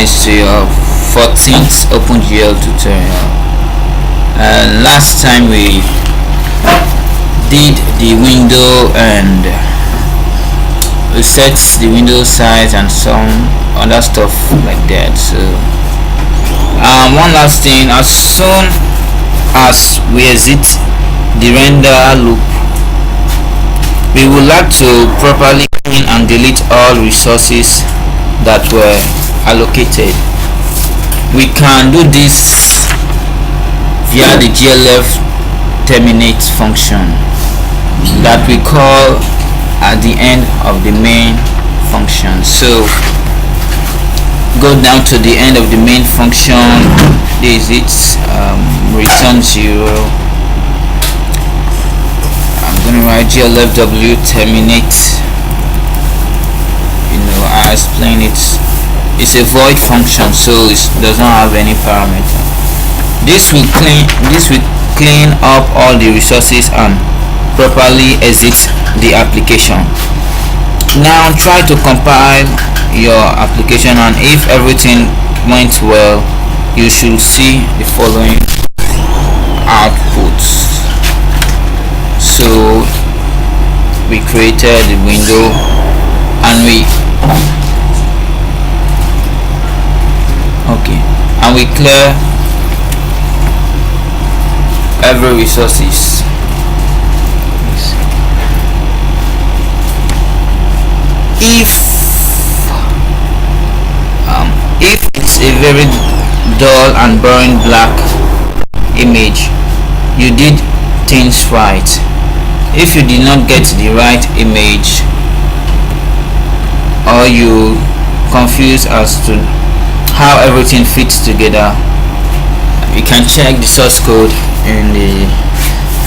guys to your 14th OpenGL tutorial. Last time we did the window and we set the window size and some other stuff like that. So one last thing, as soon as we exit the render loop, we would like to properly clean and delete all resources that were allocated. We can do this via the glf terminate function that we call at the end of the main function. So go down to the end of the main function. This is return 0. I'm gonna write glfw terminate. I explain it's a void function, so it does not have any parameter. This will clean up all the resources and properly exit the application. Now try to compile your application, and if everything went well, you should see the following outputs. So we created the window and we clear every resources. If it's a very dull and boring black image, you did things right. If you did not get the right image, or you confused as to how everything fits together, you can check the source code in the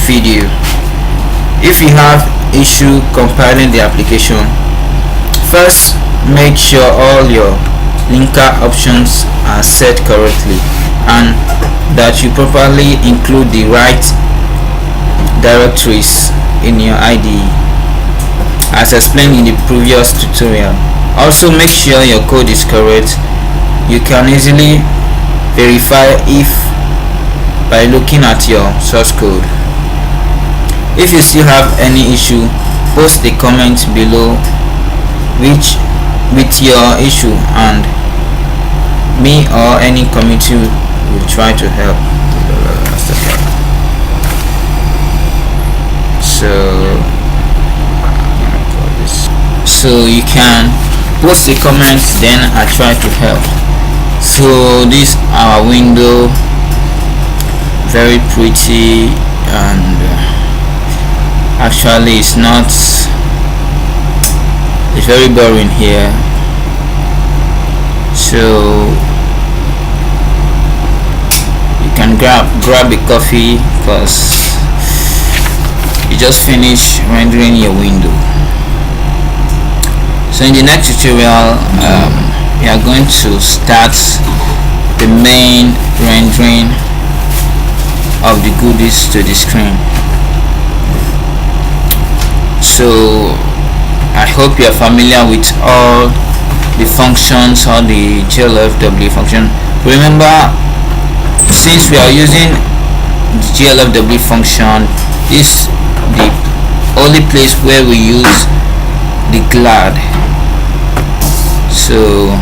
video. If you have issue compiling the application, first make sure all your linker options are set correctly and that you properly include the right directories in your IDE as explained in the previous tutorial. Also make sure your code is correct. You can easily verify if by looking at your source code. If you still have any issue, post a comment below with your issue, and me or any committee will try to help. So you can post a comment, then I try to help. So this our window, very pretty, and actually it's very boring here. So you can grab a coffee because you just finished rendering your window. So in the next tutorial, we are going to start the main rendering of the goodies to the screen. So I hope you are familiar with all the functions or the glfw function. Remember, since we are using the glfw function, this is the only place where we use the glad. So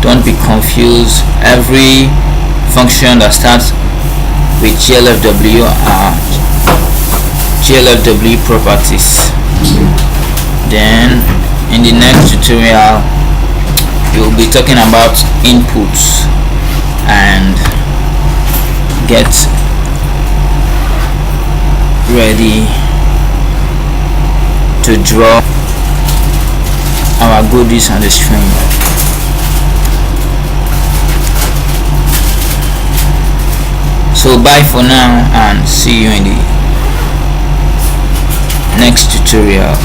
don't be confused. Every function that starts with glfw are glfw properties. Then in the next tutorial we will be talking about inputs and get ready to draw our goodies on the screen. So bye for now, and see you in the next tutorial.